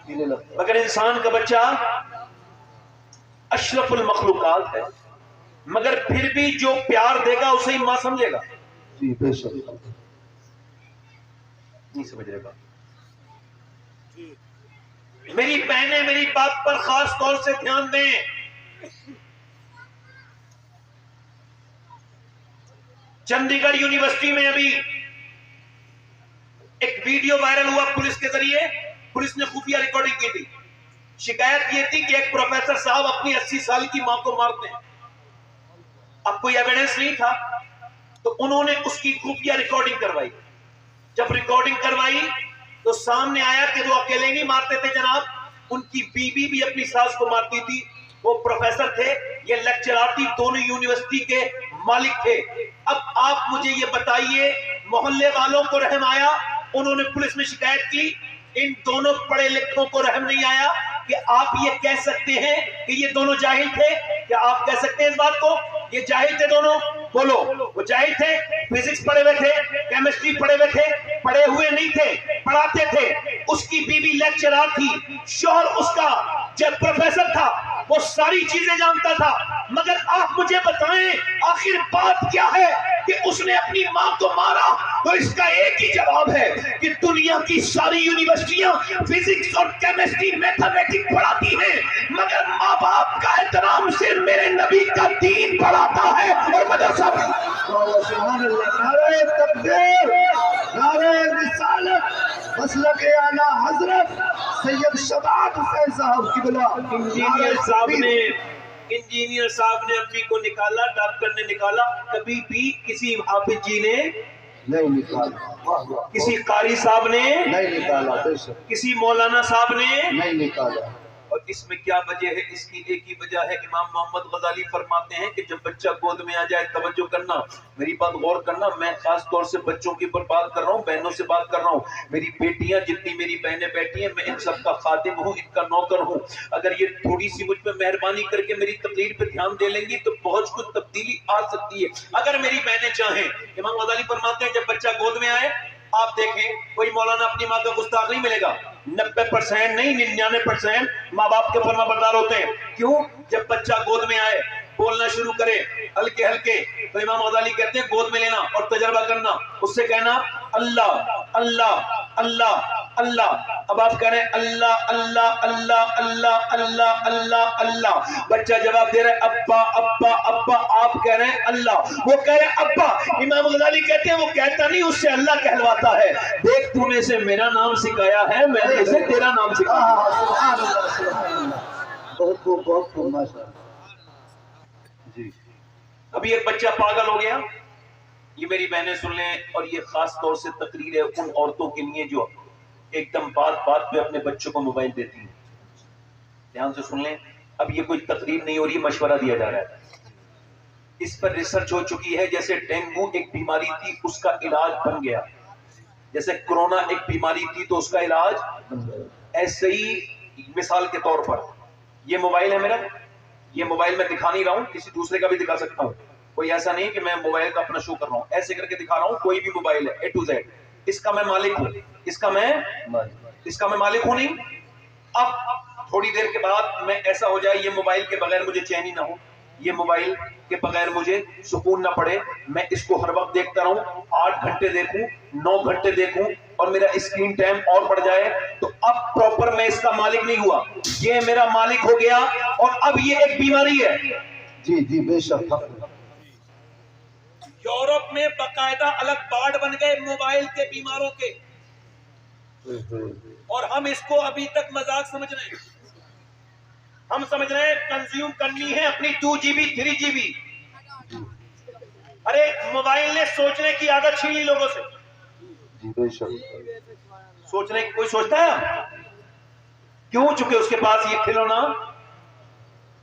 मगर इंसान का बच्चा अशरफुल मखलूकात है, मगर फिर भी जो प्यार देगा उसे ही मां समझेगा। जी बेशक। नहीं समझ रहे बात। मेरी बहनें मेरी बात पर खास तौर से ध्यान दें। चंडीगढ़ यूनिवर्सिटी में अभी एक वीडियो वायरल हुआ पुलिस के जरिए। पुलिस ने खुफिया रिकॉर्डिंग की थी। शिकायत ये थी कि एक प्रोफेसर साहब अपनी 80 साल की मां को मारते हैं। अब कोई एविडेंस नहीं था तो उन्होंने उसकी खुफिया रिकॉर्डिंग करवाई। जब रिकॉर्डिंग करवाई तो सामने आया कि वो अकेले नहीं मारते थे जनाब, उनकी बीवी भी अपनी सास को मारती थी। वो प्रोफेसर थे, ये लेक्चरर थी, दोनों यूनिवर्सिटी के मालिक थे। अब आप मुझे ये बताइए, मोहल्ले वालों को रहम आया? उन्होंने पुलिस में शिकायत की। इन दोनों पढ़े लिखों को रहम नहीं आया कि आप ये कह सकते हैं कि ये दोनों जाहिल थे? क्या आप कह सकते हैं इस बात को? ये जाहिल थे दोनों? बोलो। वो जाहिल थे, फिजिक्स पढ़े हुए थे, केमिस्ट्री पढ़े हुए थे, पढ़े हुए नहीं थे, पढ़ाते थे। उसकी बीवी लेक्चरर थी, शौहर उसका जब प्रोफेसर था, वो सारी चीजें जानता था। मगर आप मुझे बताएं आखिर बात क्या है कि उसने अपनी मां को मारा? तो इसका एक ही जवाब है कि दुनिया की सारी यूनिवर्सिटियां फिजिक्स और केमिस्ट्री मैथमेटिक्स पढ़ाती हैं, मगर माँ बाप का एहतराम सिर्फ मेरे नबी का दीन पढ़ाता है। और मदरसा नारे तकबीर, नारे रिसालत, मसलक आला हजरत सैयद शबाब हुसैन साहब की बुला। इंजीनियर साहब ने अम्मी को निकाला, डॉक्टर ने निकाला, कभी भी किसी हाफिज जी ने नहीं निकाला, किसी कारी साहब ने नहीं निकाला, बेशक किसी मौलाना साहब ने नहीं निकाला। और इसमें क्या वजह है? इसकी एक ही वजह है। इमाम मोहम्मद गजाली फरमाते हैं कि जब बच्चा गोद में आ जाए, तवज्जो करना, मेरी बात गौर करना, मैं खास तौर से बच्चों के ऊपर बात कर रहा हूँ, बहनों से बात कर रहा हूँ। मेरी बेटियां, जितनी मेरी बहनें बैठी हैं, मैं इन सबका खादिम हूँ, इनका नौकर हूँ। अगर ये थोड़ी सी मुझ पर मेहरबानी करके मेरी तकरीर पे ध्यान दे लेंगी तो बहुत कुछ तब्दीली आ सकती है, अगर मेरी बहनें चाहें। इमाम गजाली फरमाते हैं जब बच्चा गोद में आए, आप देखें कोई मौलाना अपनी माँ का गुस्ताख नहीं मिलेगा। 90% नहीं, 99% माँ बाप के फरमाबरदार होते हैं। क्यों? जब बच्चा गोद में आए, बोलना शुरू करे हल्के हल्के, तो इमाम गजाली कहते हैं गोद में लेना और तजर्बा करना, उससे कहना अल्लाह अल्लाह अल्लाह अल्लाह। अब आप कह रहे हैं अल्लाह अल्लाह अल्लाह अल्लाह अल्लाह अल्लाह अल्लाह। बच्चा जवाब दे रहा है अब्बा अब्बा अब्बा। आप कह रहे हैं अल्लाह, वो कह रहे हैं अब्बा। इमाम गजाली कहते हैं वो कहता नहीं, उससे अल्लाह कहलवाता है। देख, तूने से मेरा नाम सिखाया है, मैंने इसे तेरा नाम सिखाया। बहुत खूब, बहुत खूब, माशाअल्लाह जी। अभी एक बच्चा पागल हो गया, ये मेरी बहनें सुन लें, और ये खास तौर से तकरीर है उन औरतों के लिए जो एकदम बात बात पे अपने बच्चों को मोबाइल देती हैं। ध्यान से सुन लें, अब ये कोई तकरीर नहीं हो रही, मशवरा दिया जा रहा है। इस पर रिसर्च हो चुकी है। जैसे डेंगू एक बीमारी थी, उसका इलाज बन गया। जैसे कोरोना एक बीमारी थी तो उसका इलाज, ऐसे ही मिसाल के तौर पर ये मोबाइल है मेरा, ये मोबाइल मैं दिखा नहीं रहा हूं, किसी दूसरे का भी दिखा सकता हूं। कोई ऐसा नहीं कि मैं मोबाइल का अपना शो कर रहा हूं, ऐसे करके दिखा रहा हूं। कोई भी मोबाइल है A to Z, इसका मैं मालिक हूं, इसका मैं मालिक हूं नहीं। अब थोड़ी देर के बाद मैं ऐसा हो जाए, ये मोबाइल के बगैर मुझे चैन ही ना हो, ये मोबाइल के बगैर मुझे सुकून ना पड़े, मैं इसको हर वक्त देखता रहूं, 8 घंटे देखूं, 9 घंटे देखूं, और मेरा स्क्रीन टाइम और बढ़ जाए, तो अब प्रॉपर मैं इसका मालिक नहीं हुआ, ये मेरा मालिक हो गया। और अब ये एक बीमारी है। जी जी बेशक। यूरोप में बाकायदा अलग वार्ड बन गए मोबाइल के बीमारों के, और हम इसको अभी तक मजाक समझ रहे हैं। हम समझ रहे हैं कंज्यूम करनी है अपनी 2GB 3GB। अरे मोबाइल ने सोचने की आदत छीन ली लोगों से। जी बेशक। सोचने की कोई सोचता है क्यों? चुके उसके पास ये खिलौना,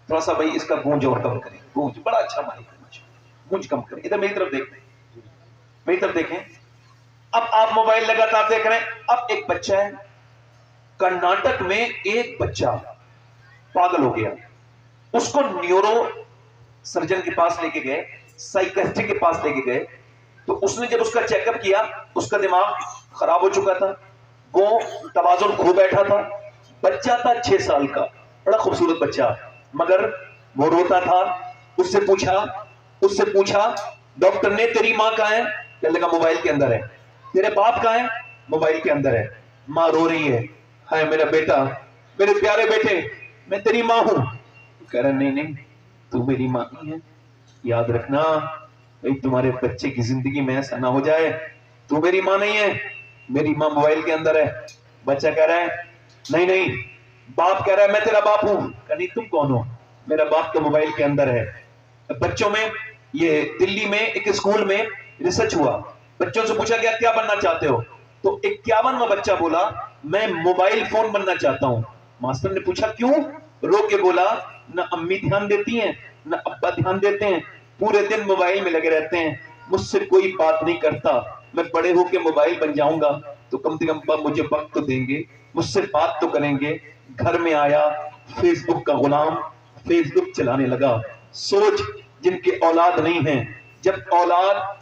थोड़ा सा भाई इसका गूंज और कम करें, गूंज बड़ा अच्छा मालिक, गूंज कम करें। इधर मेरी तरफ देखें, मेरी तरफ देखें। अब आप मोबाइल लगातार देख रहे हैं। अब एक बच्चा है कर्नाटक में, एक बच्चा पागल हो गया, उसको न्यूरो सर्जन के पास लेके गए, साइकियाट्रिस्ट के पास लेके गए, तो उसने जब उसका चेकअप किया, उसका दिमाग खराब हो चुका था, वो तवाज़ुन खो बैठा था, बच्चा था 6 साल का, बड़ा खूबसूरत बच्चा, मगर वो रोता था। उससे पूछा डॉक्टर ने तेरी माँ कहाँ है? कहने लगा मोबाइल के अंदर है। तेरे बाप कहाँ है? मोबाइल के अंदर है। माँ रो रही है, हाय मेरा बेटा, मेरे प्यारे बेटे, मैं तेरी माँ हूं। कह रहा नहीं, तू मेरी माँ नहीं है, याद रखना भाई, तुम्हारे बच्चे की जिंदगी में ऐसा ना हो जाए, तू मेरी माँ नहीं है, मेरी माँ मोबाइल के अंदर है। बच्चा कह रहा है नहीं। बाप कह रहा है मैं तेरा बाप हूं। नहीं, तुम कौन हो? मेरा बाप तो मोबाइल के अंदर है। बच्चों में, ये दिल्ली में एक स्कूल में रिसर्च हुआ, बच्चों से पूछा गया क्या बनना चाहते हो? तो 51वां बच्चा बोला मैं मोबाइल फोन बनना चाहता हूं। मास्टर ने पूछा क्यों? रो के बोला न अम्मी ध्यान देती हैं न अब्बा ध्यान देते हैं, पूरे दिन मोबाइल में लगे रहते हैं, मुझसे कोई बात नहीं करता, मैं बड़े होके मोबाइल बन जाऊंगा तो कम से कम मुझे वक्त तो देंगे, मुझसे बात तो करेंगे। घर में आया, फेसबुक का गुलाम, फेसबुक चलाने लगा। सोच, जिनके औलाद नहीं है, जब औलाद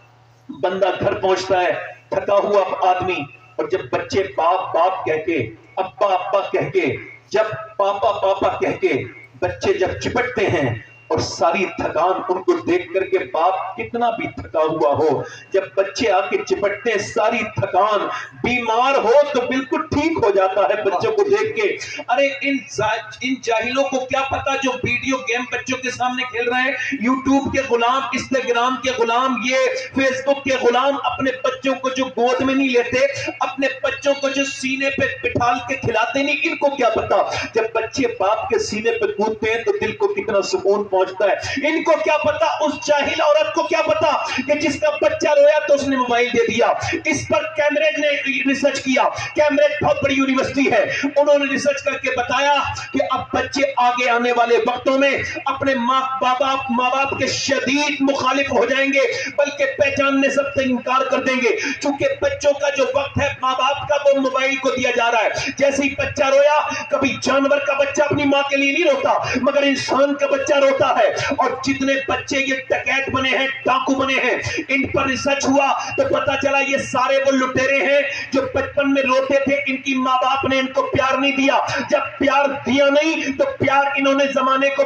बंदा घर पहुंचता है थका हुआ आदमी, और जब बच्चे बाप बाप कह के, अब्बा अब्बा कह के, जब पापा पापा कह के बच्चे जब चिपटते हैं, और सारी थकान उनको देख करके बाप कितना भी थका हुआ हो, जब बच्चे आके चिपटते हैं सारी थकान, बीमार हो तो बिल्कुल ठीक हो जाता है बच्चों को देख के। अरे इन जाहिलों को क्या पता जो वीडियो गेम बच्चों के सामने खेल रहे हैं, यूट्यूब के गुलाम, इंस्टाग्राम के गुलाम, ये फेसबुक के गुलाम, अपने बच्चों को जो गोद में नहीं लेते, अपने बच्चों को जो सीने पे बिठाल के खिलाते नहीं, इनको क्या पता जब बच्चे बाप के सीने पे कूदते हैं तो दिल को कितना सुकून पहुंचता है। इनको क्या पता, उस जाहिल औरत को क्या पता कि जिसका बच्चा रोया तो उसने मोबाइल दे दिया। इस पर कैम्ब्रिज ने रिसर्च किया, कैम्ब्रिज बहुत बड़ी यूनिवर्सिटी है, उन्होंने रिसर्च करके बताया कि अब बच्चे आगे आने वाले वक्तों में अपने माँ बाप के शदीद मुखालिफ हो जाएंगे, बल्कि पहचानने सबसे इनकार कर देंगे, क्योंकि बच्चों का जो वक्त है माँ बाप का वो मोबाइल को दिया जा रहा है। जैसे ही बच्चा रोया, कभी जानवर का बच्चा अपनी माँ के लिए नहीं रोता, मगर इंसान का बच्चा रोता है। और जितने बच्चे ये डकैत बने हैं, डाकू बने हैं, इन पर रिसर्च हुआ तो पता चला ये सारे वो लुटेरे हैं जो बचपन में रोते थे, इनकी माँ बाप ने इनको प्यार नहीं दिया, जब प्यार दिया नहीं तो प्यार इन्होंने जमाने को